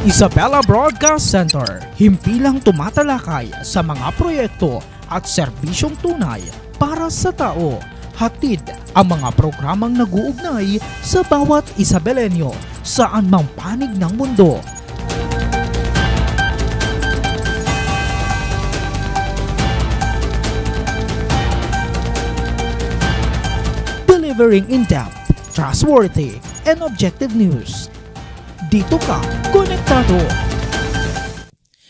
Isabela Broadcast Center, himpilang tumatalakay sa mga proyekto at serbisyong tunay para sa tao. Hatid ang mga programang nag-uugnay sa bawat Isabelenyo saan mang panig ng mundo. Delivering in-depth, trustworthy, and objective news. Dito ka, konektado.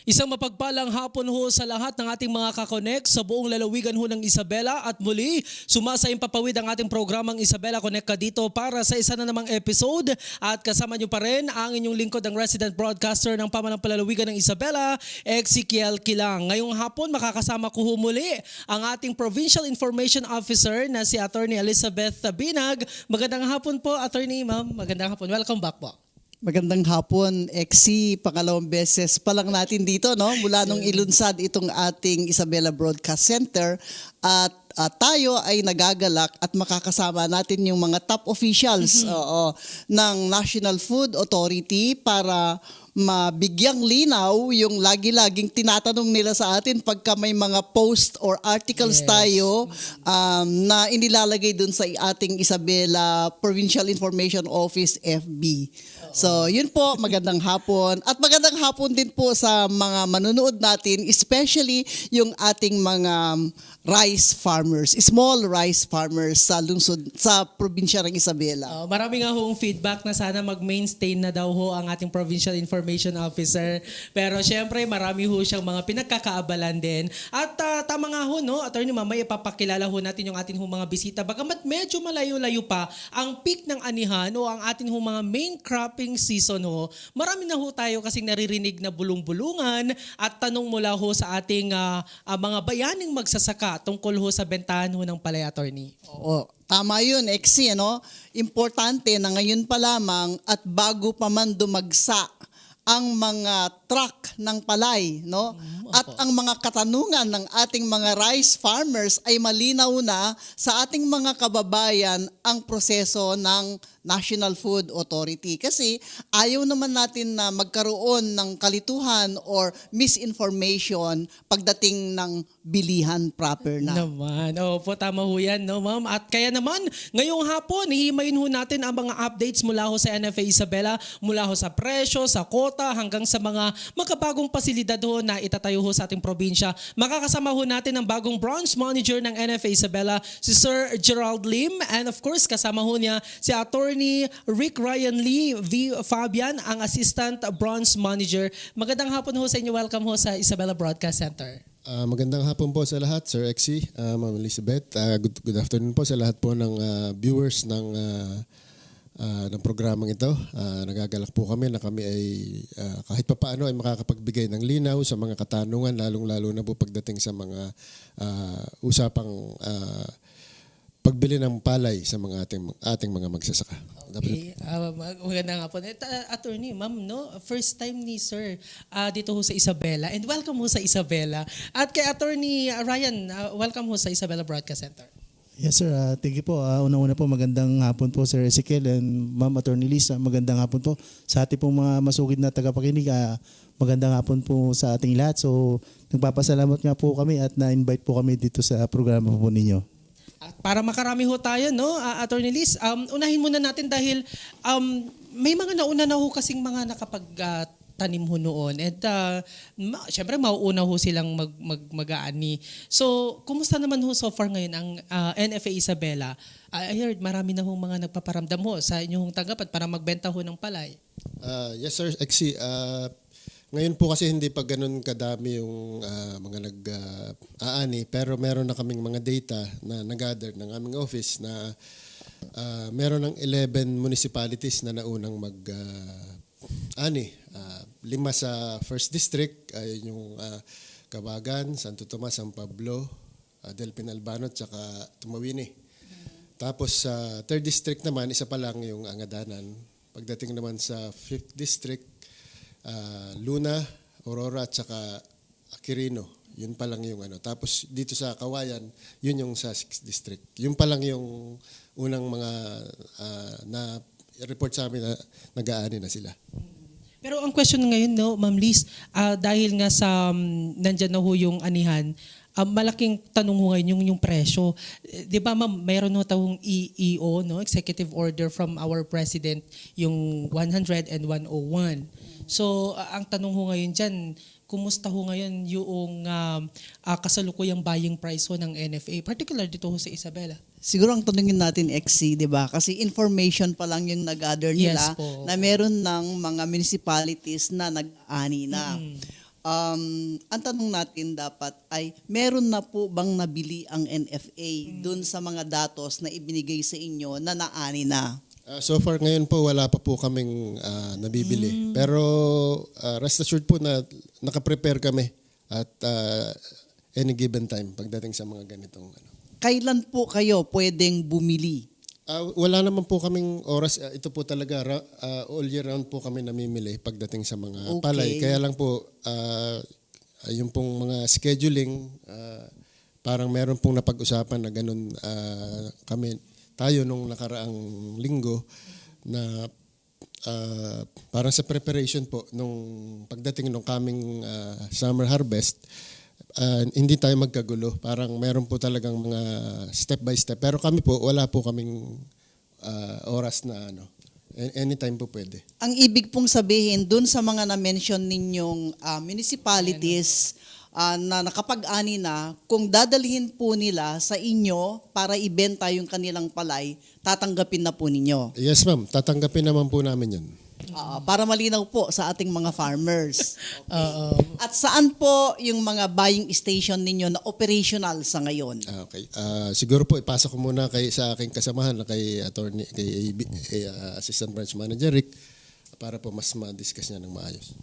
Isang mapagpalang hapon ho sa lahat ng ating mga kakonek sa buong lalawigan ho ng Isabela at muli sumasayang papawid ang ating programang Isabela Connect ka dito para sa isa na namang episode at kasama nyo pa rin ang inyong lingkod ng resident broadcaster ng pamanampalang lalawigan ng Isabela, Ezekiel Kilang. Ngayong hapon makakasama ko ho muli ang ating Provincial Information Officer na si Attorney Elizabeth Binag. Magandang hapon po, Attorney Ma'am. Magandang hapon. Welcome back po. Magandang hapon, Exi. Pangalawang beses pa lang natin dito, no? Mula nung ilunsad itong ating Isabela Broadcast Center at tayo ay nagagalak at makakasama natin yung mga top officials ng National Food Authority para mabigyang linaw yung lagi-laging tinatanong nila sa atin pagka may mga post or articles tayo na inilalagay dun sa ating Isabela Provincial Information Office FB. So, yun po, magandang hapon. At magandang hapon din po sa mga manunood natin, especially yung ating mga rice farmers, small rice farmers sa lungsod, sa probinsya ng Isabela. Marami nga hoong feedback na sana mag-mainstay na daw ho ang ating Provincial Information Officer. Pero syempre, marami ho siyang mga pinagkakaabalan din. At tama nga ho, no, Attorney Ma'am, may ipapakilala ho natin yung ating mga bisita. Bagamat medyo malayo-layo pa ang peak ng anihan o ang ating mga main cropping season ho, marami na ho tayo kasing naririnig na bulong-bulungan at tanong mula ho sa ating mga bayaning magsasaka tungkol ho sa bentahan ho ng palay, Attorney. Oo, tama yun, Exi, ano? Importante na ngayon pa lamang at bago pa man dumagsa ang mga truck ng palay, no? At ang mga katanungan ng ating mga rice farmers ay malinaw na sa ating mga kababayan ang proseso ng National Food Authority. Kasi ayaw naman natin na magkaroon ng kalituhan or misinformation pagdating ng bilihan proper na. Naman. Opo, tama ho yan, no, ma'am? At kaya naman, ngayong hapon, hihimayin ho natin ang mga updates mula ho sa NFA Isabela, mula ho sa presyo, sa kota, hanggang sa mga makabagong pasilidad ho na itatayo ho sa ating probinsya. Makakasama ho natin ang bagong branch manager ng NFA Isabela, si Sir Gerald Lim. And of course, kasama ho niya si Attorney Rick Ryan Lee V. Fabian, ang Assistant Branch Manager. Magandang hapon ho sa inyo. Welcome ho sa Isabela Broadcast Center. Magandang hapon po sa lahat, Sir Exi, Ma'am Elizabeth. Good afternoon po sa lahat po ng viewers ng programang ito. Nagagalak po kami na kami ay kahit papaano ay makakapagbigay ng linaw sa mga katanungan, lalong-lalo na po pagdating sa mga usapang pagbili ng palay sa mga ating mga magsasaka. Okay. Maganda nga po. Attorney, ma'am, no? First time ni Sir dito ho sa Isabela. And welcome ho sa Isabela. At kay Attorney Ryan, welcome ho sa Isabela Broadcast Center. Yes sir, thank you po. Una-una po magandang hapon po Sir Ezekiel and Ma'am Attorney Lisa. Magandang hapon po sa ating pong mga masugid na tagapakinig. Magandang hapon po sa ating lahat. So nagpapasalamat nga po kami at na-invite po kami dito sa programa po ninyo. At para makarami ho tayo, no, Attorney Liz, unahin muna natin dahil may mga nauna na ho kasing mga nakapagtanim ho noon. And syempre mauuna ho silang mag-aani. So, kumusta naman ho so far ngayon ang NFA Isabela? I heard marami na ho mga nagpaparamdam ho sa inyong tanggapan para magbenta ho ng palay. Yes, Sir Exi. Ngayon po kasi hindi pa ganun kadami yung mga nag-aani, pero meron na kaming mga data na nag-gather ng aming office na meron ng 11 municipalities na naunang mag-ani. 5 sa First District, yung Cabagan, Santo Tomas, San Pablo, Delpin Albano, at saka Tumawini. Tapos sa Third District naman, isa pa lang yung Angadanan. Pagdating naman sa Fifth District, Luna, Aurora at saka Quirino. Yun pa lang yung ano. Tapos dito sa Kawayan, yun yung sa 6th District. Yun pa lang yung unang mga na report sa amin na nag-aani na sila. Pero ang question ngayon, no, Ma'am Liz, dahil nga sa nandyan na ho yung anihan, malaking tanong ho ngayon yung presyo. Di ba ma'am, mayroon ho tayong EO, no, Executive Order from our President, yung 100 and 101. So ang tanong ho ngayon dyan, kumusta ho ngayon yung kasalukuyang buying price ho ng NFA, particular dito ho sa Isabela? Siguro ang tanungin natin, XC, di ba? Kasi information pa lang yung nag-gather nila Yes po. na meron ng mga municipalities na nag-ani na. Ang tanong natin dapat ay, meron na po bang nabili ang NFA dun sa mga datos na ibinigay sa inyo na naani na? So far ngayon po wala pa po kaming nabibili. Pero rest assured po na nakaprepare kami at any given time pagdating sa mga ganitong Kailan po kayo pwedeng bumili? wala naman po kaming oras. Ito po talaga all year round po kami namimili pagdating sa mga palay. Kaya lang po yung pong mga scheduling parang meron pong napag-usapan na ganun tayo nung nakaraang linggo na parang sa preparation po nung pagdating nung coming summer harvest, hindi tayo magkagulo. Parang meron po talagang mga step by step. Pero kami po, wala po kaming oras na anytime po pwede. Ang ibig pong sabihin, dun sa mga na-mention ninyong municipalities na nakapag-ani na, kung dadalhin po nila sa inyo para ibenta yung kanilang palay, tatanggapin na po ninyo. Yes ma'am, tatanggapin naman po namin yun. Para malinaw po sa ating mga farmers. Okay. At saan po yung mga buying station ninyo na operational sa ngayon? Okay. Siguro po ipasok ko muna sa aking kasamahan na kay attorney, kay Assistant Branch Manager Rick para po mas ma-discuss niya ng maayos.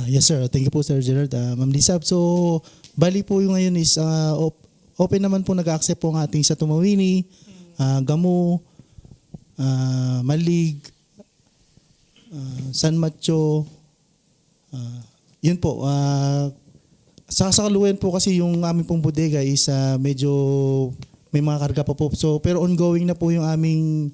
Yes sir, thank you po Sir Gerald. Ma'am Lisa, so bali po yung ngayon is open naman po nag-accept po ang ating sa Tumawini, Gamo, Malig, San Mateo, yun po. Sa kasalukuyan po kasi yung aming pong bodega is medyo may mga karga pa po. So, pero ongoing na po yung aming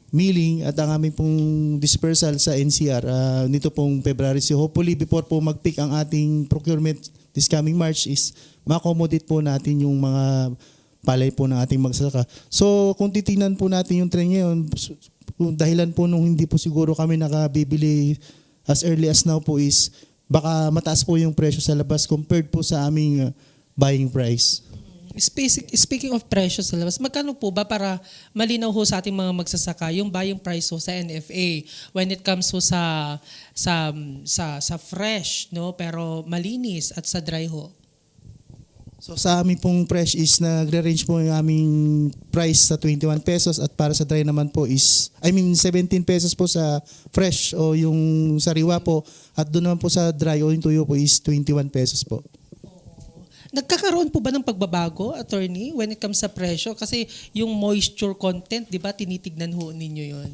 milling at ang aming pong dispersal sa NCR nito pong February. So hopefully before po mag-peak ang ating procurement this coming March is ma-accommodate po natin yung mga palay po ng ating magsasaka. So kung titingnan po natin yung trend ngayon, dahilan po nung hindi po siguro kami nakabibili as early as now po is baka mataas po yung presyo sa labas compared po sa aming buying price. Speaking of presyo sa labas, magkano po ba para malinaw ho sa ating mga magsasaka yung buying price ho sa NFA when it comes ho sa fresh, no, pero malinis at sa dry ho? So sa aming pong fresh is nagre-range po yung aming price sa 21 pesos at para sa dry naman po is 17 pesos po sa fresh o yung sariwa po at doon naman po sa dry o yung tuyo po is 21 pesos po. Nagkakaroon po ba ng pagbabago, attorney, when it comes sa presyo? Kasi yung moisture content, di ba, tinitignan ho ninyo yun?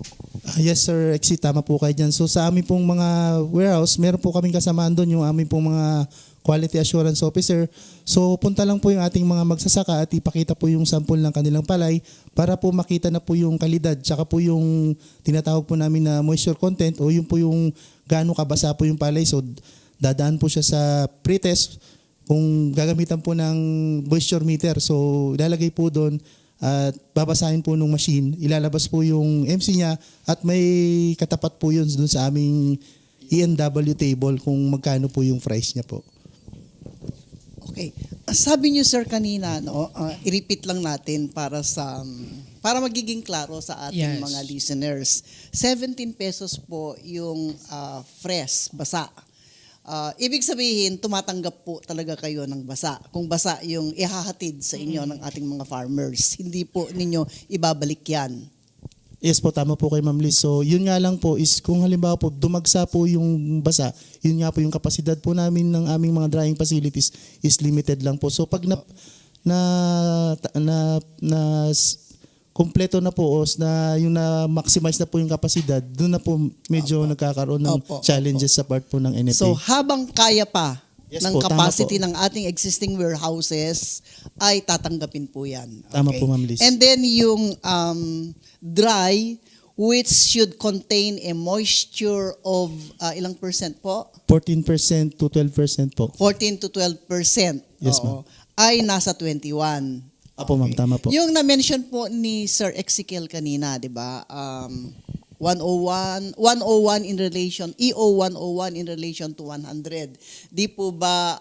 Yes sir, Exi, tama po kayo dyan. So sa aming pong mga warehouse, meron po kaming kasamaan doon yung aming pong mga quality assurance officer. So punta lang po yung ating mga magsasaka at ipakita po yung sample ng kanilang palay para po makita na po yung kalidad tsaka po yung tinatawag po namin na moisture content o yung po yung gaano kabasa po yung palay. So dadaan po siya sa pre-test kung gagamitan po ng moisture meter. So ilalagay po doon at babasahin po ng machine. Ilalabas po yung MC niya at may katapat po yun doon sa aming ENW table kung magkano po yung price niya po. Okay. Sabi niyo sir kanina, i-repeat lang natin para magiging klaro sa ating mga listeners. 17 pesos po yung fresh, basa. Ibig sabihin, tumatanggap po talaga kayo ng basa. Kung basa yung ihahatid sa inyo ng ating mga farmers, hindi po ninyo ibabalik yan. Yes po, tama po kay Ma'am Liz. So yun nga lang po is kung halimbawa po dumagsa po yung basa, yun nga po yung kapasidad po namin ng aming mga drying facilities is limited lang po. So pag kumpleto na po na yung na-maximize na po yung kapasidad, doon na po medyo nagkakaroon ng challenges sa part po ng NFA. So habang kaya pa ng po, capacity tama po. ng ating existing warehouses, ay tatanggapin po yan. Tama po, Ma'am Liz. And then yung dry, which should contain a moisture of ilang percent po? 14% to 12% po. 14 to 12%. Yes, Oo. Ay nasa 21. Apo ma'am, tama po. Yung na-mention po ni Sir Ezekiel kanina, 'di ba? 101 in relation EO 101 in relation to 100. Di po ba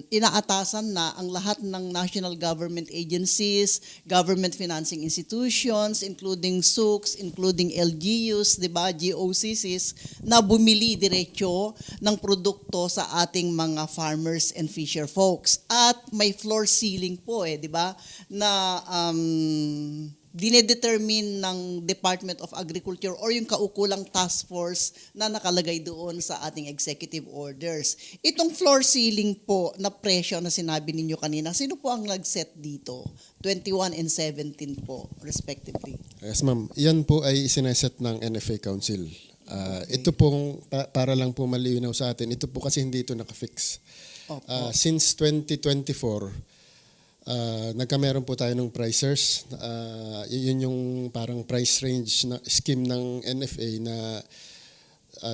inaatasan na ang lahat ng national government agencies, government financing institutions, including SUCs, including LGUs, di ba, GOCCs, na bumili diretso ng produkto sa ating mga farmers and fisher folks. At may floor ceiling po di ba, na dinedetermine ng Department of Agriculture or yung kaukulang task force na nakalagay doon sa ating executive orders. Itong floor ceiling po na presyo na sinabi ninyo kanina, sino po ang nag-set dito? 21 and 17 po, respectively. Yes, ma'am. Yan po ay isineset ng NFA Council. Ito pong, para lang po malinaw sa atin, ito po kasi hindi ito nakafix. Since 2024, nagkameron po tayo ng pricers. Yun yung parang price range na scheme ng NFA na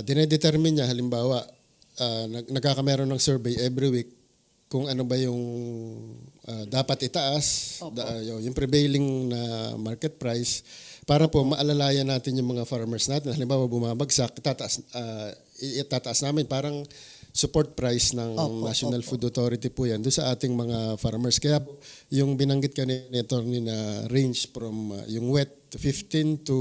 dinedetermine niya. Halimbawa, nagkakameron ng survey every week kung ano ba yung dapat itaas, yung prevailing na market price, para po maalalayan natin yung mga farmers natin. Halimbawa, bumabagsak, itataas namin parang support price ng National Food Authority po yan doon sa ating mga farmers. Kaya po, yung binanggit kanina ni na range from yung wet 15 to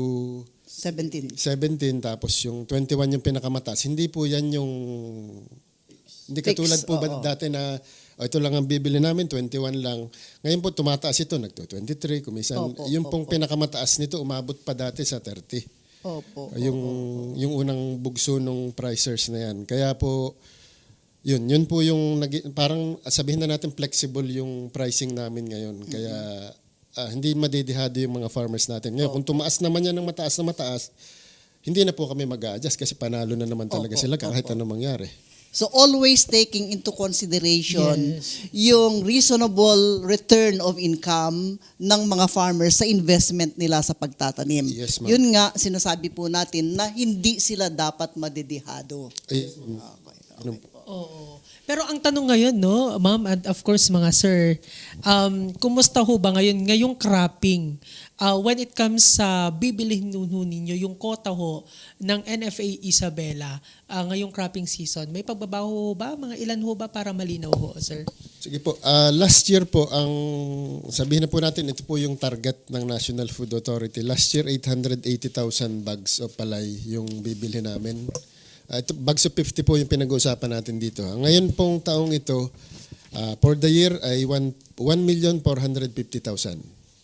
17, tapos yung 21 yung pinakamataas. Hindi po yan yung hindi katulad po ba dati na ito lang ang bibili namin, 21 lang. Ngayon po tumataas ito, nagto-23, kumisan. Yung pong pinakamataas nito umabot pa dati sa 30. Yung unang bugso ng pricers na yan. Kaya po yun po yung parang sabihin na natin flexible yung pricing namin ngayon. Kaya hindi madidihado yung mga farmers natin. Ngayon, kung tumaas naman yan ng mataas na mataas, hindi na po kami mag-a-adjust kasi panalo na naman talaga sila kahit anong mangyari. So always taking into consideration yung reasonable return of income ng mga farmers sa investment nila sa pagtatanim. Yes, ma'am. Yun nga, sinasabi po natin na hindi sila dapat madidihado. Oo. Pero ang tanong ngayon, no, ma'am, and of course mga sir, kumusta ho ba ngayon, ngayong cropping? When it comes sa bibilihin ninyo, yung quota ho ng NFA Isabela, ngayong cropping season, may pagbabaho ho ba? Mga ilan ho ba para malinaw ho, sir? Sige po. Last year po, sabihin na po natin, ito po yung target ng National Food Authority. Last year, 880,000 bags of palay yung bibili namin. Ito, bags of 50 po yung pinag-uusapan natin dito. Ngayon pong taong ito, for the year ay 1,450,000.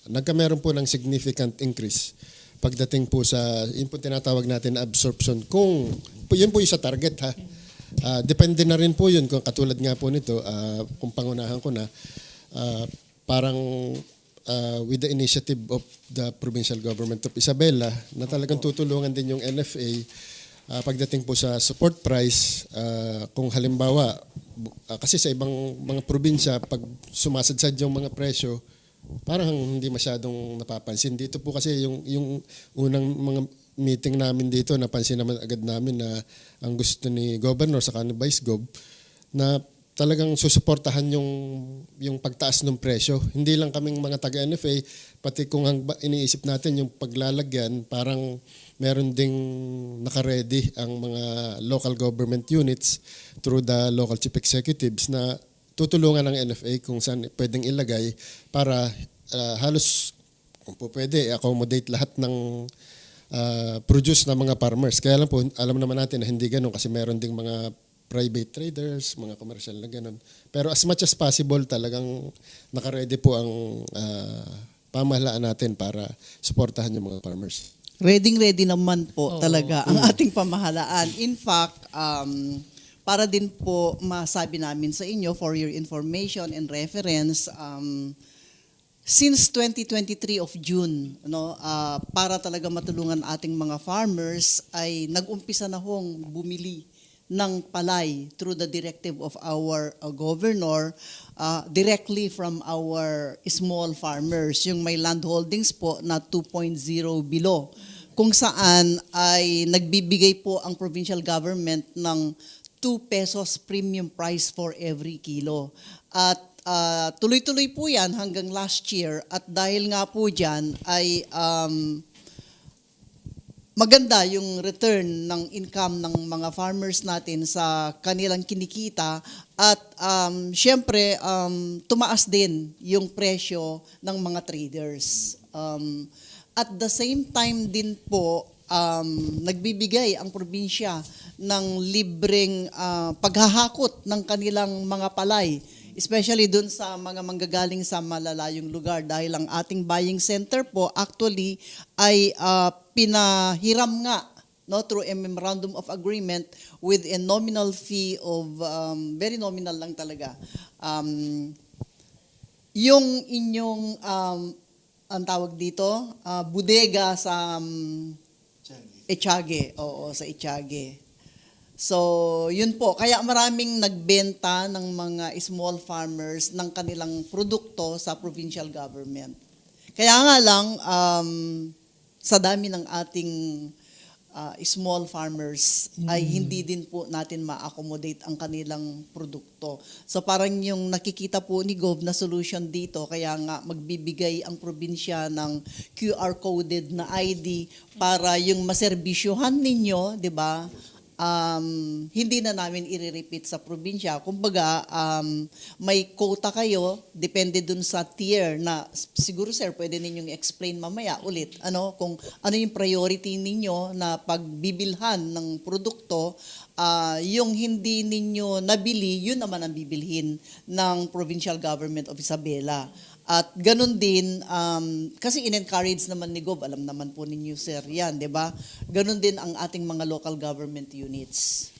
Nagkameron po ng significant increase pagdating po sa, yun po tinatawag natin na absorption. Yun po yung sa target ha. Depende na rin po yun, kung katulad nga po nito, kung pangunahan ko na, parang with the initiative of the Provincial Government of Isabela, na talagang tutulungan din yung NFA, pagdating po sa support price, kung halimbawa, kasi sa ibang mga probinsya, pag sumasadsad yung mga presyo, parang hindi masyadong napapansin. Dito po kasi yung unang mga meeting namin dito, napansin naman agad namin na ang gusto ni Governor sa ni Vice Gov na talagang susuportahan yung pagtaas ng presyo. Hindi lang kaming mga taga-NFA, pati kung iniisip natin yung paglalagyan, parang meron ding naka-ready ang mga local government units through the local chief executives na tutulungan ng NFA kung saan pwedeng ilagay para halos kung po pwede accommodate lahat ng produce ng mga farmers. Kaya lang po, alam naman natin na hindi ganun kasi meron ding mga private traders, mga commercial na ganun. Pero as much as possible, talagang naka-ready po ang pamahalaan natin para suportahan yung mga farmers. Ready naman po talaga ang ating pamahalaan. In fact, para din po masabi namin sa inyo for your information and reference, since 2023 of June, para talaga matulungan ating mga farmers, ay nag-umpisa na hong bumili ng palay through the directive of our governor directly from our small farmers, yung may land holdings po na 2.0 below. kung saan ay nagbibigay po ang provincial government ng 2 pesos premium price for every kilo. At tuloy-tuloy po yan hanggang last year, at dahil nga po dyan ay maganda yung return ng income ng mga farmers natin sa kanilang kinikita, at syempre tumaas din yung presyo ng mga traders. At the same time din po, nagbibigay ang probinsya ng libreng paghahakot ng kanilang mga palay, especially dun sa mga manggagaling sa malalayong lugar, dahil ang ating buying center po actually ay pinahiram nga, no, through a memorandum of agreement with a nominal fee of very nominal lang talaga. Yung inyong ang tawag dito, bodega sa Echage. Oo, sa Echage. So, yun po. Kaya maraming nagbenta ng mga small farmers ng kanilang produkto sa provincial government. Kaya nga lang, sa dami ng ating small farmers ay hindi din po natin ma-accommodate ang kanilang produkto. So parang yung nakikita po ni Gov na solution dito, kaya nga magbibigay ang probinsya ng QR coded na ID para yung maserbisyuhan ninyo, 'di ba? Hindi na namin i-repeat sa probinsya. Kumbaga, may quota kayo, depende dun sa tier na, siguro sir, pwede ninyong explain mamaya ulit, kung ano yung priority ninyo na pagbibilhan ng produkto, yung hindi ninyo nabili, yun naman ang bibilhin ng Provincial Government of Isabela. At ganun din, kasi in-encourage naman ni Gov, alam naman po ninyo sir yan, di ba? Ganun din ang ating mga local government units.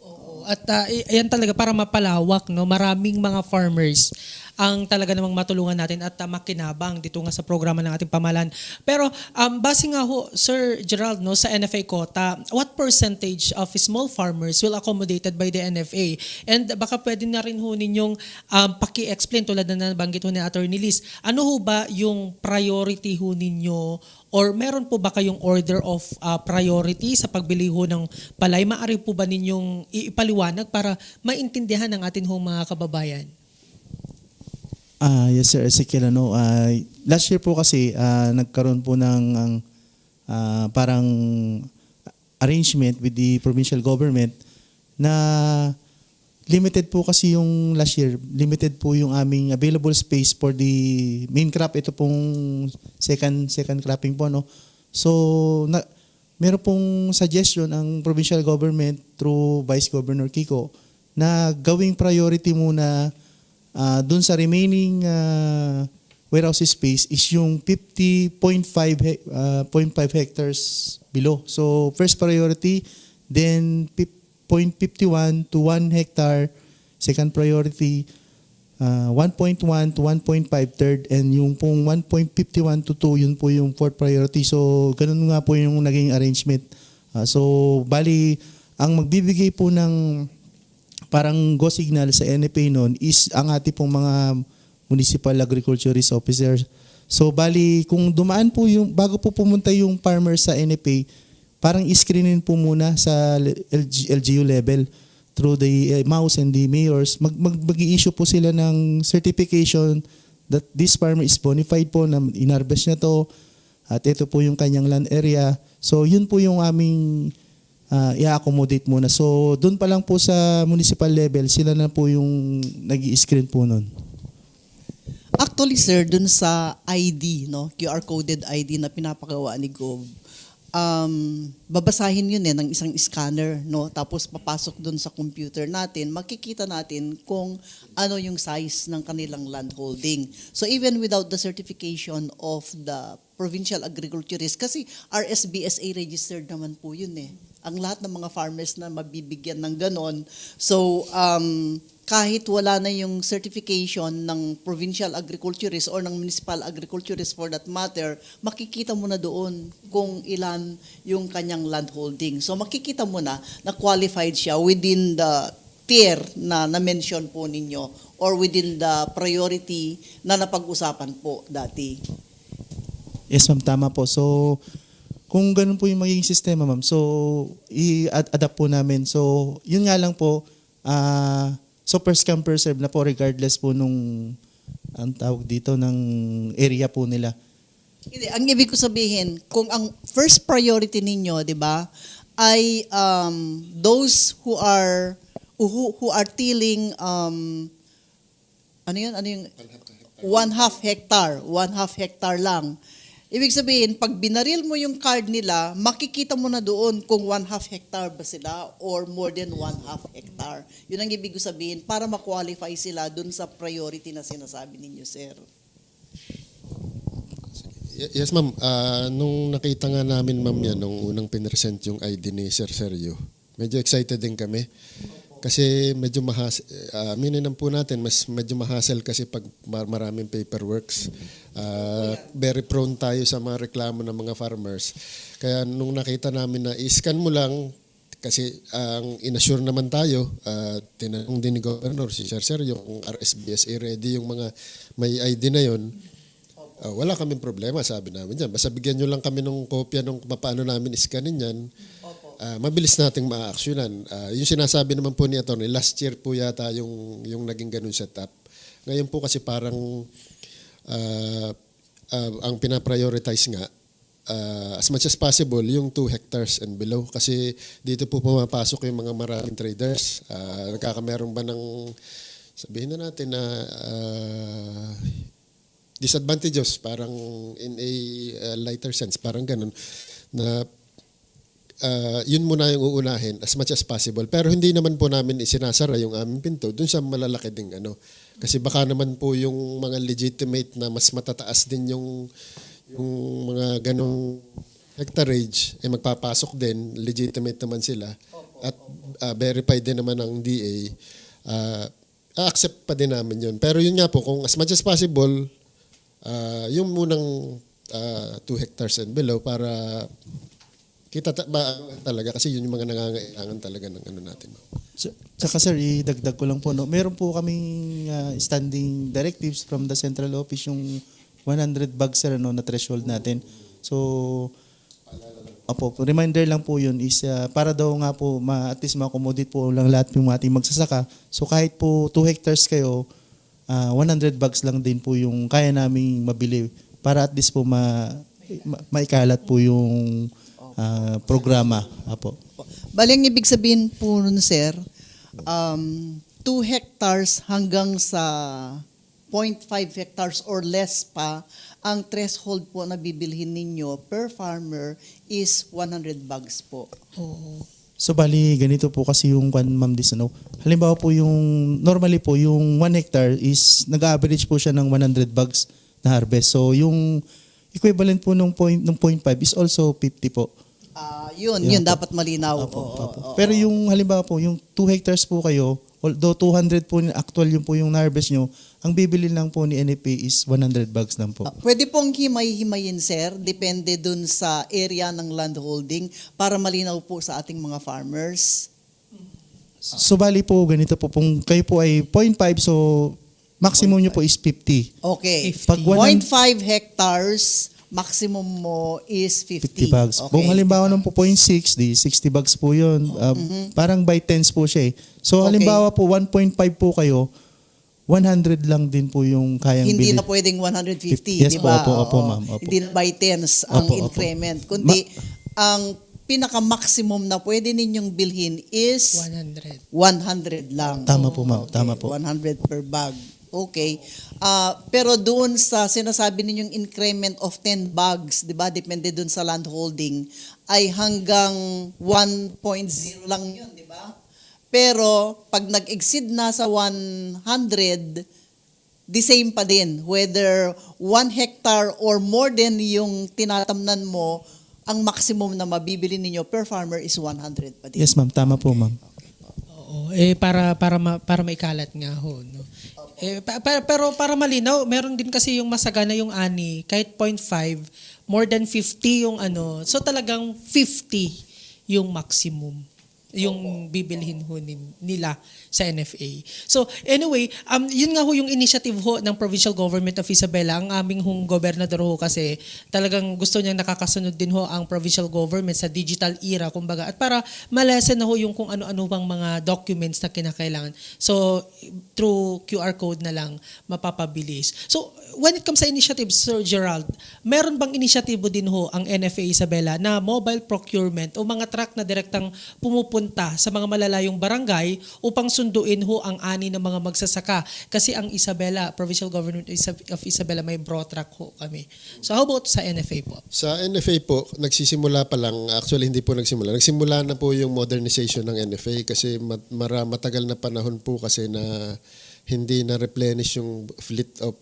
Oo. At yan talaga para mapalawak, no? Maraming mga farmers ang talaga namang matulungan natin at makinabang dito nga sa programa ng ating pamahalaan. Pero base nga ho, Sir Gerald, no, sa NFA quota, what percentage of small farmers will accommodated by the NFA? And baka pwede na rin ho ninyong paki-explain tulad na nabanggit ho ni Attorney Liz, ano ho ba yung priority ho ninyo, or meron po ba kayong order of priority sa pagbili ho ng palay? Maaari po ba ninyong ipaliwanag para maintindihan ng atin ho mga kababayan? Yes sir, Ezekiel, last year po kasi nagkaroon po ng parang arrangement with the provincial government na limited po kasi yung last year, limited po yung aming available space for the main crop. Ito pong second cropping po, no. So meron pong suggestion ang provincial government through Vice Governor Kiko na gawing priority muna dun sa remaining warehouse space is yung 50.5 hectares below. So first priority, then 0.51 to 1 hectare, second priority, 1.1 to 1.5 third, and yung pong 1.51 to 2, yun po yung fourth priority. So ganun nga po yung naging arrangement. So bali, ang magbibigay po ng parang go signal sa NFA noon is ang ating pong mga municipal agriculturist officers. So bali, kung dumaan po yung, bago po pumunta yung farmer sa NFA, parang screenin po muna sa LGU level through the MAUs and the mayors. Mag-i-issue po sila ng certification that this farmer is bona fide po, na inharvest niya to, at ito po yung kanyang land area. So yun po yung aming i-accommodate muna. So, doon pa lang po sa municipal level, sila na po yung nag-i-screen po nun. Actually, sir, dun sa ID, no, QR coded ID na pinapagawa ni Gov, babasahin yun ng isang scanner, no, tapos papasok dun sa computer natin, makikita natin kung ano yung size ng kanilang land holding. So even without the certification of the provincial agriculturist, kasi RSBSA registered naman po yun ang lahat ng mga farmers na mabibigyan ng ganon. So, kahit wala na yung certification ng provincial agriculturist or ng municipal agriculturist for that matter, makikita mo na doon kung ilan yung kanyang land holding. So, makikita mo na qualified siya within the tier na na-mention po ninyo or within the priority na napag-usapan po dati. Yes ma'am, tama po. So, kung ganun po yung magiging sistema, ma'am, so i-adapt po namin. So yun nga lang po, so first come first serve na po regardless po nung ang tawag dito ng area po nila. Hindi, ang ibig ko sabihin, kung ang first priority ninyo, 'di ba, ay those who are tilling ano yung 1/2 hectare lang. Ibig sabihin, pag binaril mo yung card nila, makikita mo na doon kung 1/2 hectare ba sila or more than 1/2 hectare. Yun ang ibig ko sabihin para ma-qualify sila doon sa priority na sinasabi ninyo, sir. Yes, ma'am. Nung nakita nga namin, ma'am, yan, nung unang pinresent yung ID ni Sir Sergio, medyo excited din kami. Kasi medyo aminin po natin, medyo mahasel kasi pag maraming paperworks. Very prone tayo sa mga reklamo ng mga farmers. Kaya nung nakita namin na i-scan mo lang, kasi ang inassure naman tayo, tinanong din ni Governor, si Sir Sergio, kung RSBSA ready yung mga may ID na yon. Wala kaming problema, sabi namin dyan. Basta bigyan nyo lang kami ng kopya ng paano namin iskanin yan. Mabilis nating ma-actionan. Yung sinasabi naman po ni Atty. Last year po yata yung naging ganun setup. Ngayon po kasi parang ang pinaprioritize nga, as much as possible, yung 2 hectares and below. Kasi dito po pumapasok yung mga maraming traders. Nagkakameron ba ng, sabihin na natin na disadvantages, parang in a lighter sense, parang ganun, na yun muna yung uunahin as much as possible. Pero hindi naman po namin isinasara yung aming pinto dun sa malalaki ding ano. Kasi baka naman po yung mga legitimate na mas matataas din yung mga ganong hectarage, magpapasok din, legitimate naman sila. At verified din naman ng DA, accept pa din namin yun. Pero yun nga po, kung as much as possible, yung munang 2 hectares and below para kita talaga kasi yun yung mga nangangailangan talaga ng ano natin. Saka sir, idagdag ko lang po, no? Meron po kaming standing directives from the central office yung 100 bags sir, no, na threshold natin. So, reminder lang po yun is para daw nga po at least ma-accommodate po lang lahat yung ating magsasaka. So kahit po 2 hectares kayo, 100 bags lang din po yung kaya naming mabili para at least po maikalat po yung programa. Apo. Bali, ang ibig sabihin po nun, sir, 2 hectares hanggang sa 0.5 hectares or less pa, ang threshold po na bibilhin ninyo per farmer is 100 bags po. So bali, ganito po kasi yung Ma'am Dis, ano? Halimbawa po normally po yung 1 hectare is nag-average po siya ng 100 bags na harvest. So yung equivalent po ng 0.5 is also 50 po. Yun dapat malinaw. Apo. Pero yung halimbawa po, yung 2 hectares po kayo, although 200 po actual yung po yung na-harvest nyo, ang bibili lang po ni NFA is 100 bags lang po. Pwede pong himay-himayin, sir, depende dun sa area ng landholding para malinaw po sa ating mga farmers. So bali po, ganito po, kung kayo po ay 0.5, so maximum nyo po is 50. Okay. 50. Pag 0.5 hectares, maximum mo is 50. 50 bags. Okay. Kung halimbawa nung po 0.6, di 60 bags po yun. Parang by tens po siya eh. So halimbawa po 1.5 po kayo, 100 lang din po yung kayang Hindi bilhin. na pwedeng 150, Yes di po, ba? opo, ma'am. Opo. Hindi na by tens ang Opo. increment. Kundi, ang pinaka-maximum na pwede ninyong bilhin is 100 lang. Tama po, ma'am. Tama po. 100 per bag. Okay. Pero doon sa sinasabi ninyong increment of 10 bags, di ba, depende doon sa land holding, ay hanggang 1.0 lang yun, di ba? Pero pag nag-exceed na sa 100, the same pa din. Whether 1 hectare or more than yung tinatamnan mo, ang maximum na mabibili ninyo per farmer is 100 pa din. Yes, ma'am. Tama po, ma'am. Oo, para maikalat nga ho, no. Pero para malinaw, meron din kasi yung masagana yung ani, kahit 0.5, more than 50 yung ano. So talagang 50 yung maximum. yung bibilhin ho nila sa NFA. So anyway, yun nga ho yung initiative ho ng Provincial Government of Isabela. Ang aming hong gobernador ho kasi talagang gusto niyang nakakasunod din ho ang provincial government sa digital era, kumbaga, at para malesen na ho yung kung ano-ano bang mga documents na kinakailangan. So through QR code na lang mapapabilis. So when it comes sa initiatives, Sir Gerald, meron bang inisyatibo din ho ang NFA Isabela na mobile procurement o mga truck na direktang pumupunta sa mga malalayong barangay upang sunduin ho ang ani ng mga magsasaka? Kasi ang Isabela, Provincial Government of Isabela, may bro truck ho kami. So how about sa NFA po? Sa NFA po, nagsisimula pa lang. Actually, hindi po nagsimula. Nagsimula na po yung modernization ng NFA kasi matagal na panahon po kasi na hindi na replenish yung fleet of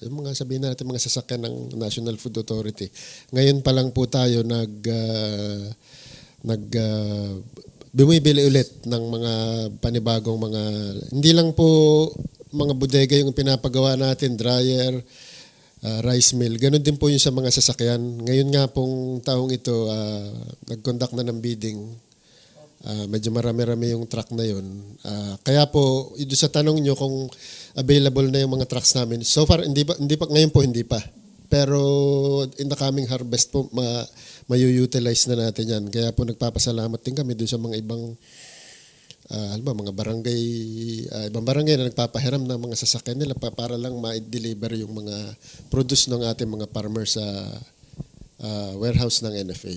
yung mga sabihin natin mga sasakyan ng National Food Authority. Ngayon pa lang po tayo bumibili ulit ng mga panibagong mga, hindi lang po mga bodega yung pinapagawa natin, dryer, rice mill. Ganon din po yung sa mga sasakyan. Ngayon nga pong taong ito, nag-conduct na ng bidding. Medyo marami-rami yung truck na yun. Kaya po, ito sa tanong nyo kung available na yung mga trucks namin. So far, hindi pa, ngayon po hindi pa. Pero in the coming harvest po, mayu-utilize na natin yan. Kaya po nagpapasalamat din kami doon sa mga ibang mga barangay, ibang barangay na nagpapahiram ng mga sasakyan nila para lang ma-deliver yung mga produce ng ating mga farmers sa warehouse ng NFA.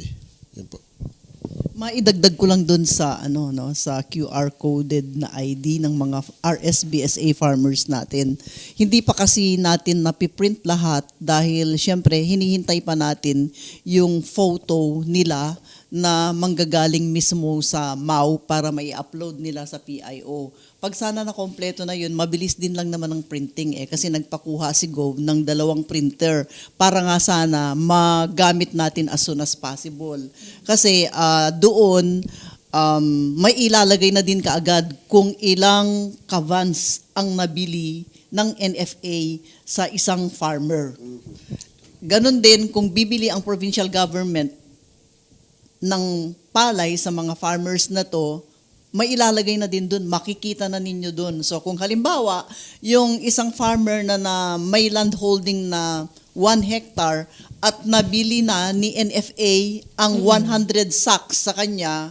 Yan po. Maidagdag ko lang dun sa sa QR coded na ID ng mga RSBSA farmers natin. Hindi pa kasi natin napiprint lahat dahil syempre hinihintay pa natin yung photo nila na manggagaling mismo sa MAU para mai-upload nila sa PIO. Pag sana na kompleto na yun, mabilis din lang naman ang printing kasi nagpakuha si Gov ng 2 printer para nga sana magamit natin as soon as possible. Kasi doon may ilalagay na din kaagad kung ilang kavans ang nabili ng NFA sa isang farmer. Ganon din kung bibili ang provincial government ng palay sa mga farmers na to, may ilalagay na din doon, makikita na ninyo doon. So kung halimbawa, yung isang farmer na may land holding na 1 hectare at nabili na ni NFA ang 100 sacks sa kanya,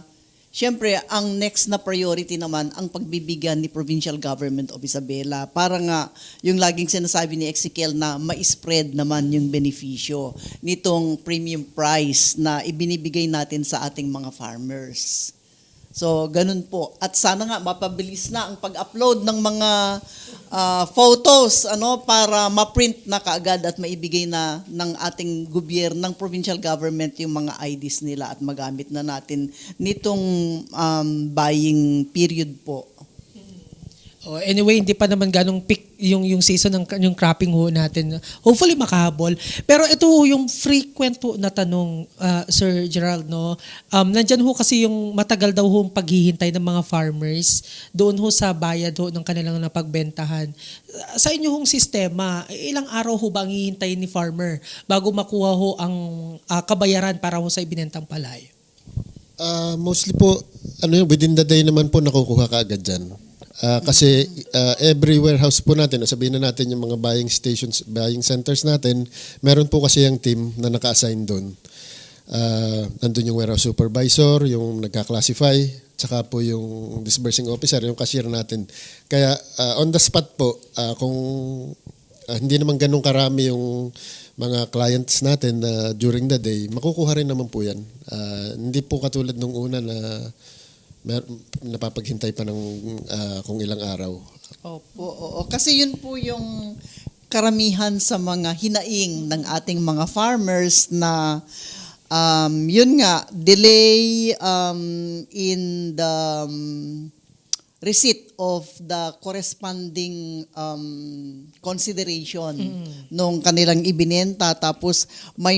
syempre ang next na priority naman ang pagbibigyan ni Provincial Government of Isabela para nga yung laging sinasabi ni Ezekiel na ma-spread naman yung benepisyo nitong premium price na ibinibigay natin sa ating mga farmers. So, ganun po. At sana nga mapabilis na ang pag-upload ng mga photos para ma-print na kaagad at maibigay na ng ating gobyerno, ng provincial government yung mga IDs nila at magamit na natin nitong buying period po. Anyway, hindi pa naman ganong peak yung season ng yung cropping ho natin. Hopefully makahabol. Pero ito ho yung frequent ho na tanong, Sir Gerald, no? Nandyan ho kasi yung matagal daw ho paghihintay ng mga farmers doon ho sa bayad ho ng kanilang napagbentahan. Sa inyo hong sistema, ilang araw ho ba ang hihintay ni farmer bago makuha ho ang kabayaran para ho sa ibinentang palay? Mostly po, within the day naman po nakukuha ka agad dyan. Kasi every warehouse po natin, sabihin na natin yung mga buying stations, buying centers natin, meron po kasi yung team na naka-assign doon. Nandun yung warehouse supervisor, yung nagka-classify, tsaka po yung disbursing officer, yung cashier natin. Kaya on the spot po, kung hindi naman ganun karami yung mga clients natin during the day, makukuha rin naman po yan. Hindi po katulad nung una na napapaghintay pa ng kung ilang araw. Opo, oo. Kasi yun po yung karamihan sa mga hinaing ng ating mga farmers na yun nga, delay in the receipt of the corresponding consideration nung kanilang ibinenta, tapos may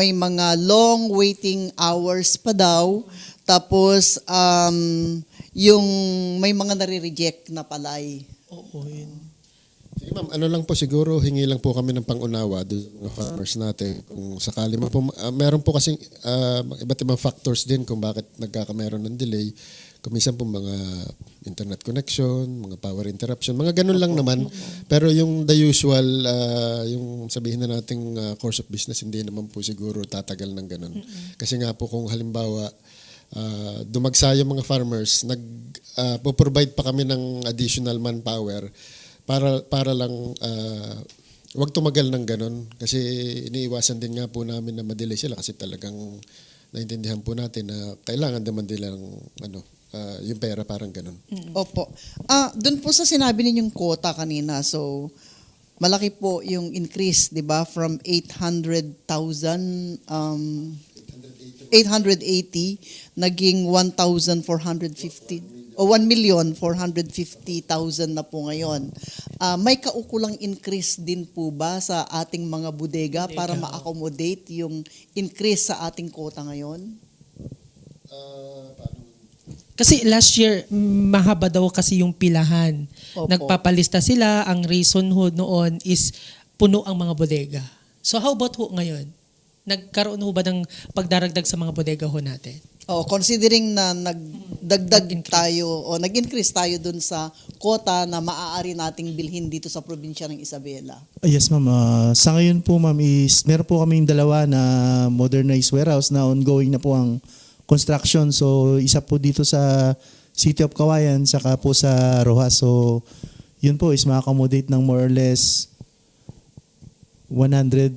mga long waiting hours pa daw, tapos yung may mga nare-reject na palay. Oo, yun. Sige Ma'am, ano lang po siguro, hingi lang po kami ng pangunawa doon sa mga farmers natin. Kung sakali man po, meron po kasing iba't ibang factors din kung bakit nagkakameron ng delay. Kumisan po mga internet connection, mga power interruption, mga ganun lang naman. Pero yung the usual, yung sabihin na nating course of business, hindi naman po siguro tatagal ng ganun. Kasi nga po kung halimbawa, dumagsa yung mga farmers, po-provide pa kami ng additional manpower para lang wag tumagal ng ganun kasi iniiwasan din nga po namin na ma-delay sila kasi talagang naintindihan po natin na kailangan naman nilang yung pera parang ganun. Opo. Doon po sa sinabi ninyong quota kanina, so malaki po yung increase, 'di ba? From 800,000 880 naging 1,450 o 1,450,000 na po ngayon. May kaukulang increase din po ba sa ating mga bodega para ma-accommodate yung increase sa ating quota ngayon? Kasi last year, mahaba daw kasi yung pilahan. Opo. Nagpapalista sila, ang reason ho noon is puno ang mga bodega. So how about ho ngayon? Nagkaroon ho ba ng pagdaragdag sa mga bodega ho natin? Considering na nagdagdag tayo o nag-increase tayo dun sa quota na maaari nating bilhin dito sa probinsya ng Isabela. Yes, ma'am. Sa ngayon po, ma'am, meron po kaming dalawa na modernized warehouse na ongoing na po ang construction. So, isa po dito sa City of Kawayan, saka po sa Rojas. So, yun po is ma-accommodate ng more or less 180,000.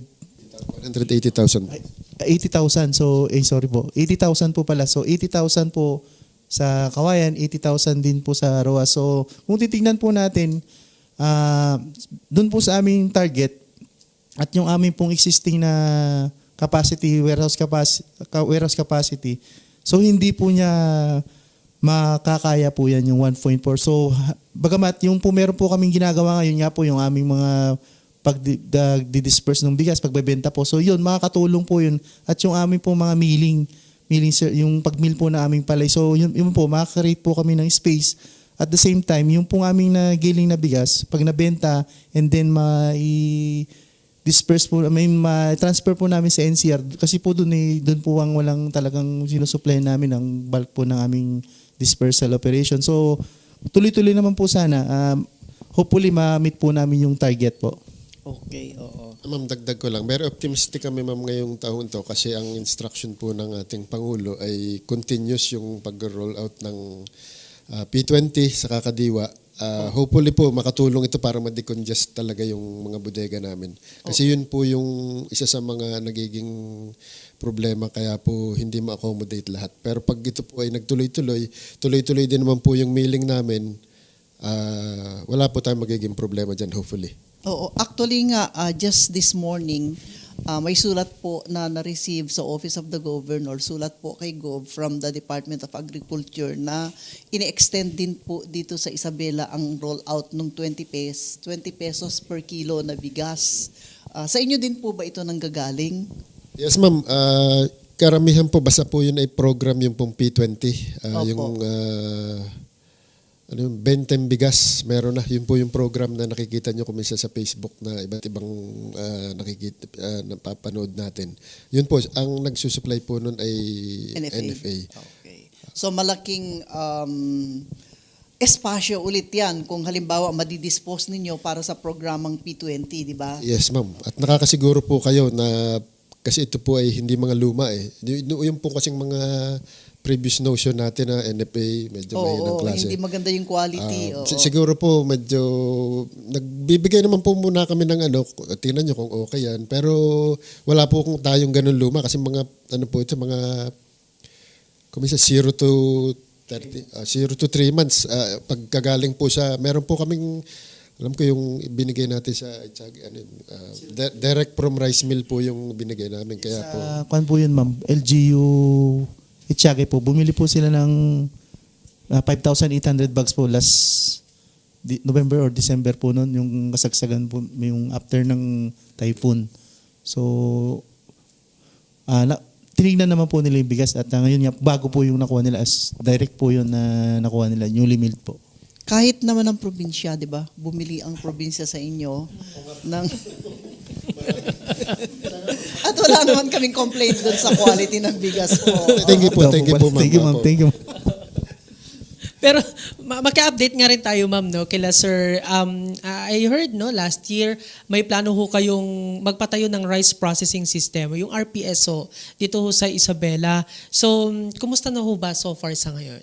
80,000. So, sorry po. 80,000 po pala. So, 80,000 po sa Kawayan, 80,000 din po sa Roas. So, kung titignan po natin, dun po sa aming target at yung aming pong existing na capacity, warehouse capacity, so hindi po niya makakaya po yan yung 1.4. So, bagamat yung po meron po kaming ginagawa ngayon nga po yung aming mga pag-disperse ng bigas, pagbebenta po. So yun, makakatulong po yun. At yung aming po mga milling yung pag-mill po na aming palay. So yun po, makaka-create po kami ng space. At the same time, yung pong aming nagiling na bigas, pag nabenta, and then disperse po, ma-transfer po namin sa NCR. Kasi po doon po ang walang talagang sinusupply namin ng bulk po ng aming dispersal operation. So tuloy-tuloy naman po sana. Hopefully, ma-meet po namin yung target po. Okay, oo. Ma'am, dagdag ko lang. Very optimistic kami, ma'am, ngayong taon to kasi ang instruction po ng ating Pangulo ay continuous yung pag-roll out ng P20 sa Kakadiwa. Hopefully po makatulong ito para ma-decongest talaga yung mga bodega namin. Kasi yun po yung isa sa mga nagiging problema kaya po hindi ma-accommodate lahat. Pero pag ito po ay nagtuloy-tuloy, tuloy-tuloy din naman po yung mailing namin, wala po tayong magiging problema dyan, hopefully. Oo, actually nga, just this morning, may sulat po na na-receive sa Office of the Governor, sulat po kay Gov from the Department of Agriculture na ini-extend din po dito sa Isabela ang rollout ng 20 pesos per kilo na bigas. Sa inyo din po ba ito nanggagaling? Yes, ma'am. Karamihan po, basta po yun ay program yung pong P20. Yung Bentem Bigas, meron na. Yun po yung program na nakikita nyo kumisa sa Facebook na iba't ibang napapanood natin. Yun po, ang nagsusupply po nun ay NFA. Okay. So malaking espasyo ulit yan kung halimbawa madidispose ninyo para sa programang P20, di ba? Yes, ma'am. At nakakasiguro po kayo na kasi ito po ay hindi mga luma eh. Yung po kasing mga previous notion natin na NFA, medyo mahinang klase. Hindi maganda yung quality. Siguro po medyo nagbibigay naman po muna kami ng tingnan nyo kung okay yan. Pero wala po kung tayong ganun luma kasi mga ito, mga kumisa 0 to 3 months. Pagkagaling po sa, meron po kaming, alam ko yung binigay natin sa direct from rice mill po yung binigay namin. Kaya po. Kuan po yun, ma'am. LGU Itchage po. Bumili po sila ng 5,800 bags po last November or December po noon, yung kasagsagan po, yung after ng typhoon. So, tinignan naman po nila yung bigas at ngayon nga, bago po yung nakuha nila, as direct po yun na nakuha nila, newly milled po. kahit naman ang probinsya, di ba? Bumili ang probinsya sa inyo ng... At wala naman kaming complaint doon sa quality ng bigas po. Thank you po, thank you po, ma'am. Thank you, ma'am. Opo. Thank you. Pero maki-update nga rin tayo, ma'am, no, kila sir. I heard, no, last year may plano ho kayong magpatayo ng rice processing system, yung RPSO dito ho sa Isabela. So, kumusta na ho ba so far sa ngayon?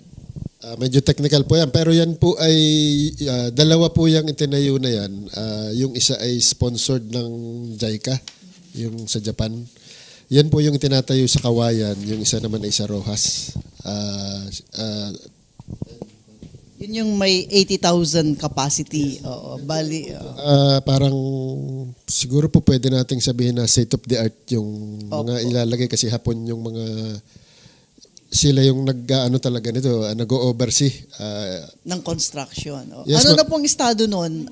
Medyo technical po yan. Pero yan po ay, dalawa po yung itinayo na yan. Yung isa ay sponsored ng JICA, yung sa Japan. Yan po yung itinatayo sa Kawayan. Yung isa naman ay sa Rojas. Yun yung may 80,000 capacity. Oo, bali. Parang siguro po pwede nating sabihin na state of the art yung mga ilalagay kasi hapon yung mga sila yung nag-ano talaga nito, nag-oversee. Ng construction. Oh. Yes, Ano ma'am. na pong estado nun?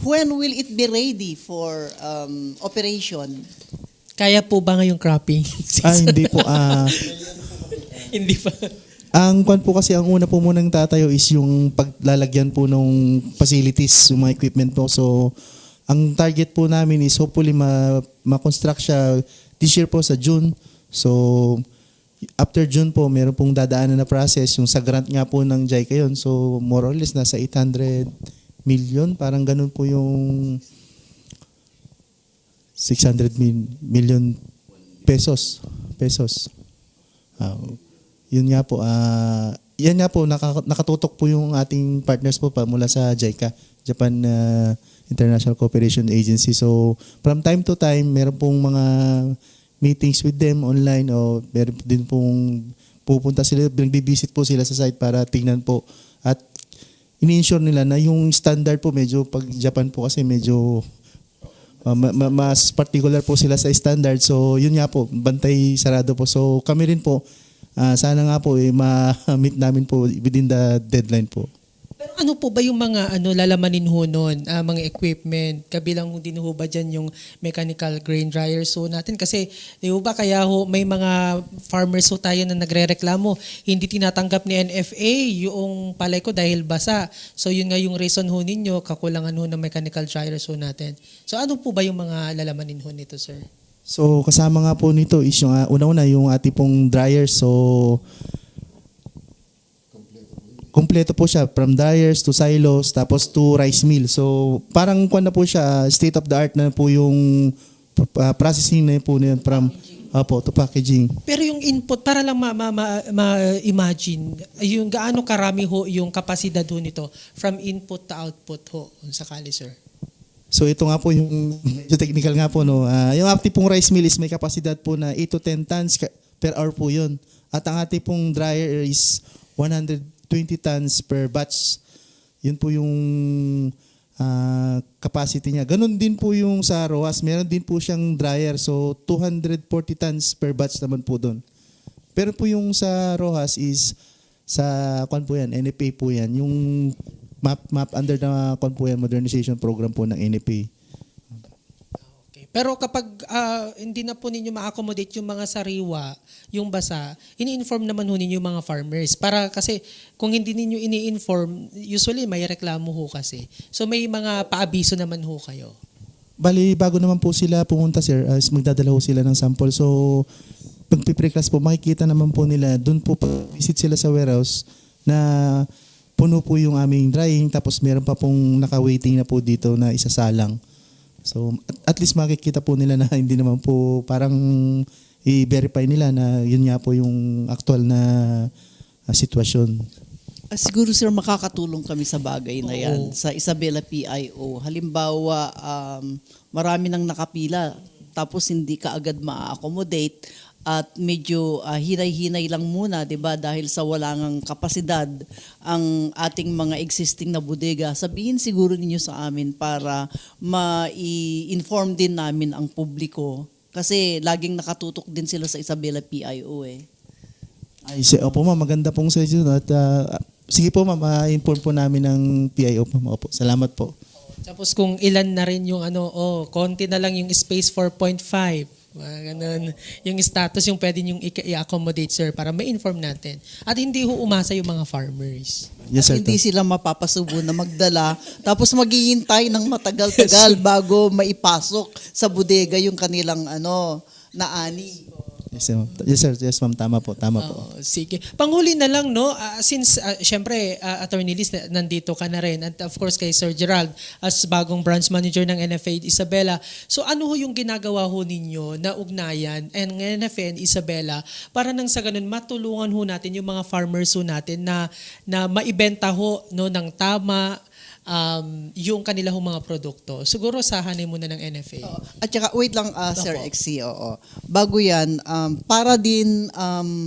When will it be ready for operation? Kaya po ba ngayong cropping? Hindi po. Hindi pa. Ang kwan po kasi, ang una po munang tatayo is yung paglalagyan po ng facilities, yung mga equipment po. So, ang target po namin is hopefully ma-construct siya this year po sa June. So, after June po, meron pong dadaanan na process. Yung sa grant nga po ng JICA yun. So, more or less, nasa 800 million. Parang ganun po yung 600 million pesos. Yun nga po. Yan nga po, nakatutok po yung ating partners po pa mula sa JICA, Japan International Cooperation Agency. So, from time to time, meron pong mga meetings with them online o meron din pong pupunta sila, nagbibisit po sila sa site para tingnan po at ini-ensure nila na yung standard po medyo pag Japan po kasi medyo mas particular po sila sa standard. So yun nga po, bantay sarado po. So kami rin po, sana nga po ma-meet namin po within the deadline po. Pero ano po ba yung mga lalamanin ho nun, mga equipment? Kabilang din ho ba dyan yung mechanical grain dryer so natin? Kasi di ba kaya ho may mga farmers ho tayo na nagre-reklamo, hindi tinatanggap ni NFA yung palay ko dahil basa. So yun nga yung reason ho ninyo, kakulangan ho ng mechanical dryer so natin. So ano po ba yung mga lalamanin ho nito, sir? So kasama nga po nito is yung una-una yung ating pong dryer. So kompleto po siya from dryers to silos tapos to rice mill. So parang kuan na po siya, state of the art na po yung processing na po niyan from to packaging. Pero yung input, para lang ma-imagine, yung gaano karami ho yung kapasidad ho nito from input to output ho, kung sakali, sir? So ito nga po yung medyo technical nga po, no. Yung ating pong rice mill is may kapasidad po na 8 to 10 tons per hour po yun. At ang ating pong dryer is 120 tons per batch. Yun po yung capacity niya. Ganon din po yung sa Rojas. Meron din po siyang dryer. So 240 tons per batch naman po doon. Pero po yung sa Rojas is sa kwan po yan, NFA po yan. Yung map under the kwan po yan, modernization program po ng NFA. Pero kapag hindi na po ninyo ma-accommodate yung mga sariwa, yung basa, ini-inform naman ho ninyo yung mga farmers. Para kasi kung hindi ninyo ini-inform, usually may reklamo ho kasi. So may mga paabiso naman ho kayo. Bali, bago naman po sila pumunta, sir, is magdadala ho sila ng sample. So, pag pre-class po, makikita naman po nila, doon po pag-visit sila sa warehouse na puno po yung aming drying, tapos meron pa pong naka-waiting na po dito na isasalang. So, at least makikita po nila na hindi naman po parang i-verify nila na yun nga po yung actual na sitwasyon. Siguro sir, makakatulong kami sa bagay na yan sa Isabela PIO. Halimbawa, marami nang nakapila tapos hindi ka agad ma-accommodate at medyo hinay-hinay lang muna, 'di ba? Dahil sa wala ngang kapasidad ang ating mga existing na bodega. Sabihin siguro ninyo sa amin para ma-inform din namin ang publiko kasi laging nakatutok din sila sa Isabela PIO eh. Opo ma'am, maganda pong suggestion at sige po ma'am, inform po namin ng PIO po. Opo, salamat po. Tapos kung ilan na rin yung konti na lang yung space 4.5. Mga ganun. Yung status yung pwede yung i-accommodate, sir, para ma-inform natin. At hindi ho umasa yung mga farmers. Yes, sir. Hindi sila mapapasubo na magdala. Tapos maghihintay ng matagal-tagal bago maipasok sa bodega yung kanilang naani. Yes, sir. Yes, ma'am. Tama po. Tama po. Oo, sige. Panghuli na lang, no? Since, syempre, Attorney Liz, nandito ka na rin. And of course, kay Sir Gerald, as bagong branch manager ng NFA Isabela. So, ano ho yung ginagawa ho ninyo na ugnayan ng NFA and Isabela para nang sa ganun, matulungan ho natin yung mga farmers ho natin na maibenta ho no, ng tama yung kanila hong mga produkto. Siguro sahanay muna ng NFA. At saka, wait lang, Sir Opo. XC, oo. Bago yan, para din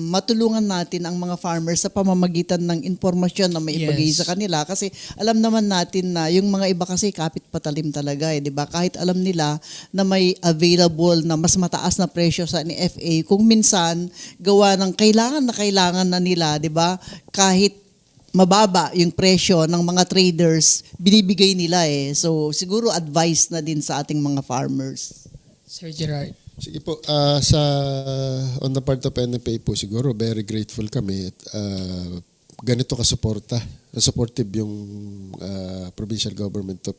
matulungan natin ang mga farmers sa pamamagitan ng informasyon na maibigay Yes. sa kanila. Kasi alam naman natin na yung mga iba kasi kapit patalim talaga di ba? Kahit alam nila na may available na mas mataas na presyo sa NFA, kung minsan gawa ng kailangan na nila, di ba? Kahit mababa yung presyo ng mga traders, binibigay nila eh. So, siguro advice na din sa ating mga farmers. Sir Gerard. Sige po, on the part of NFA po siguro, very grateful kami. At, ganito supportive yung provincial government of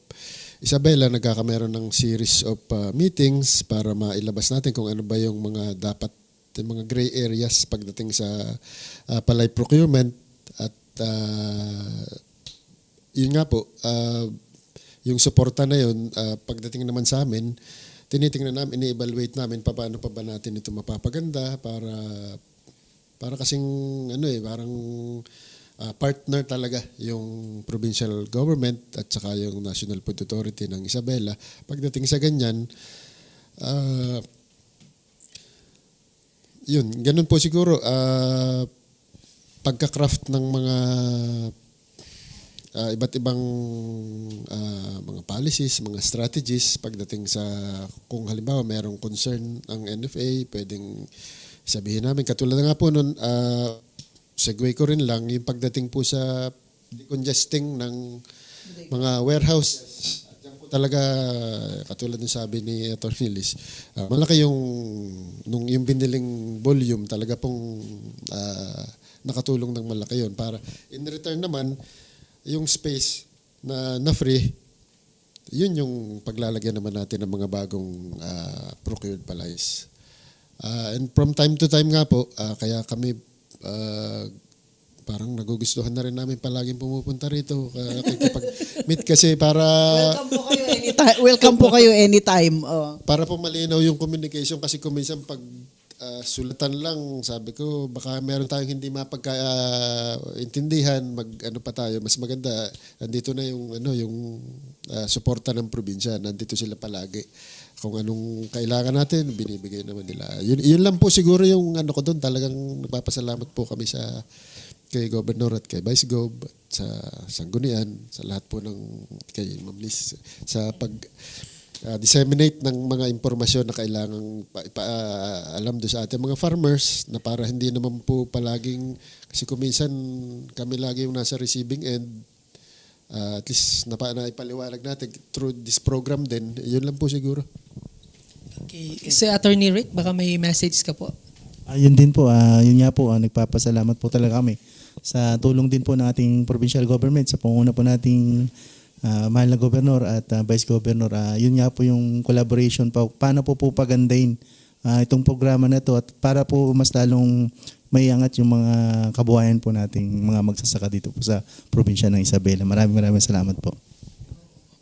Isabela. Nagkakameron ng series of meetings para mailabas natin kung ano ba yung mga dapat, yung mga gray areas pagdating sa palay procurement. At yun nga po, yung suporta na yun, pagdating naman sa amin, tinitingnan namin, ini-evaluate namin paano pa ba natin ito mapapaganda para kasing parang partner talaga yung provincial government at saka yung National Food Authority ng Isabela. Pagdating sa ganyan, yun, ganun po siguro, pagka-craft ng mga iba't ibang mga policies, mga strategies pagdating sa kung halimbawa mayroong concern ang NFA, pwedeng sabihin namin. Katulad na nga po nun, segue ko rin lang, yung pagdating po sa decongesting ng mga warehouse. Diyan po talaga, katulad ng sabi ni Atty. Liz, malaki yung biniling volume, talaga pong nakatulong ng malaki yun. Para in return naman, yung space na free, yun yung paglalagyan naman natin ng mga bagong procured palays. And from time to time nga po, kaya kami parang nagugustuhan na rin namin palaging pumupunta rito. Meet kasi para Welcome po kayo anytime. para po malinaw yung communication kasi kung minsan pag sulatan lang, sabi ko, baka meron tayong hindi mapagkaintindihan, pa tayo, mas maganda, nandito na yung suporta ng probinsya, nandito sila palagi. Kung anong kailangan natin, binibigay naman nila. Yun lang po siguro yung ko doon, talagang nagpapasalamat po kami kay Governor at kay Vice Gov, at sa Sanggunian, sa lahat po kay Ma'am Liz, sa disseminate ng mga impormasyon na kailangang alam do sa ating mga farmers na para hindi naman po palaging, kasi kuminsan kami lagi yung nasa receiving end, at least naipaliwanag natin through this program din. Yun lang po siguro. Okay. Si Attorney Rick, baka may message ka po. Yun din po, yun nga po, nagpapasalamat po talaga kami sa tulong din po ng ating provincial government, sa panguna po nating mahal na Governor at Vice Governor. Yun nga po yung collaboration pa, paano po pagandahin itong programa na to at para po mas lalong maiangat yung mga kabuhayan po nating mga magsasaka dito po sa probinsya ng Isabela. Maraming salamat po.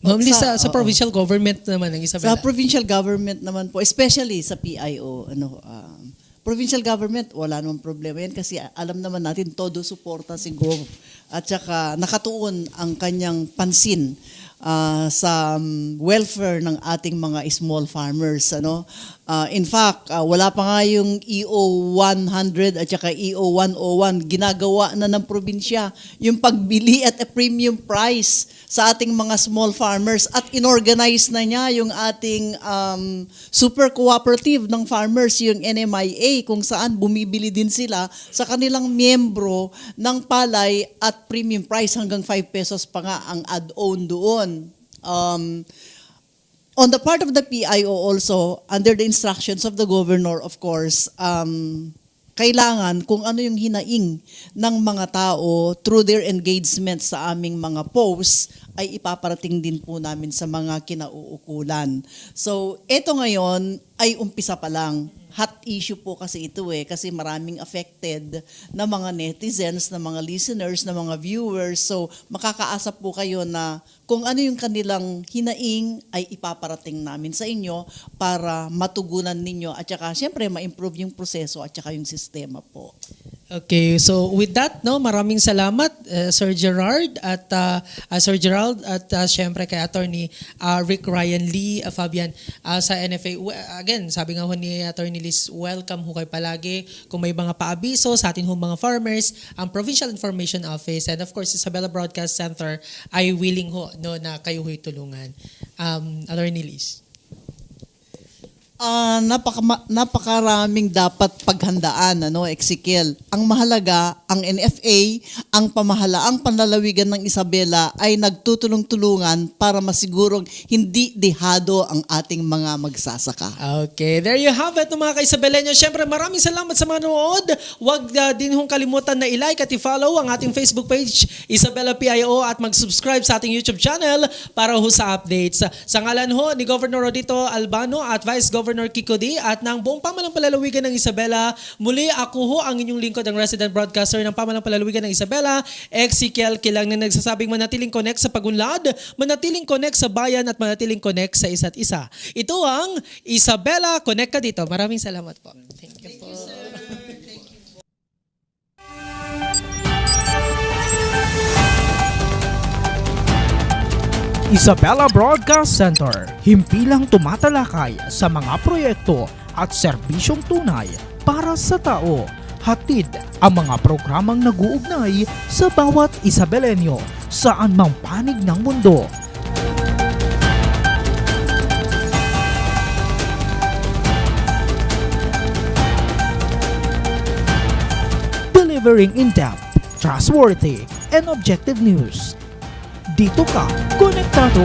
Ma'am Liz, sa provincial government naman ng Isabela. Sa provincial government naman po, especially sa PIO, provincial government, wala namang problema yan kasi alam naman natin todo suporta si Gov at saka nakatuon ang kanyang pansin sa welfare ng ating mga small farmers. In fact, wala pa nga yung EO 100 at saka EO 101, ginagawa na ng probinsya yung pagbili at a premium price sa ating mga small farmers at inorganize na niya yung ating super cooperative ng farmers, yung NMIA, kung saan bumibili din sila sa kanilang miyembro ng palay at premium price hanggang 5 pesos pa nga ang add-on doon. On the part of the PIO also, under the instructions of the governor, of course, kailangan kung ano yung hinaing ng mga tao through their engagement sa aming mga posts ay ipaparating din po namin sa mga kinauukulan. So, ito ngayon ay umpisa pa lang. Hot issue po kasi ito kasi maraming affected na mga netizens, na mga listeners, na mga viewers. So makakaasa po kayo na kung ano yung kanilang hinaing ay ipaparating namin sa inyo para matugunan ninyo at saka syempre ma-improve yung proseso at saka yung sistema po. Okay, so with that, maraming salamat Sir Gerald at syempre kay Attorney Rick Ryan Lee Fabian sa NFA. Again, sabi nga ho ni Attorney Liz, welcome ho kayo palagi. Kung may mga paabiso sa atin ho mga farmers, ang Provincial Information Office and of course Isabela Broadcast Center ay willing ho na kayo ho'y tulungan. Attorney Liz. Napakaraming dapat paghandaan, Ezekiel. Ang mahalaga, ang NFA, ang pamahalaang panlalawigan ng Isabela ay nagtutulong-tulungan para masigurong hindi dehado ang ating mga magsasaka. Okay, there you have it mga ka-Isabelenyo. Siyempre maraming salamat sa mga nanood. Huwag din hong kalimutan na i-like at i-follow ang ating Facebook page, Isabela PIO, at mag-subscribe sa ating YouTube channel para ho sa updates. Sa ngalan ho ni Governor Rodito Albano at Vice Governor Kiko D at ng buong pamalang palalawigan ng Isabela, muli ako ho ang inyong lingkod, ang resident broadcaster ng pamalang palalawigan ng Isabela, Ezekiel Kilang, na nagsasabing manatiling connect sa pagunlad, manatiling connect sa bayan at manatiling connect sa isa't isa. Ito ang Isabela Connect ka dito. Maraming salamat po. Thank you po. Isabela Broadcast Center, himpilang tumatalakay sa mga proyekto at serbisyong tunay para sa tao. Hatid ang mga programang nag-uugnay sa bawat Isabelenyo saan mang panig ng mundo. Delivering in-depth, trustworthy, and objective news. Dito ka, konektado.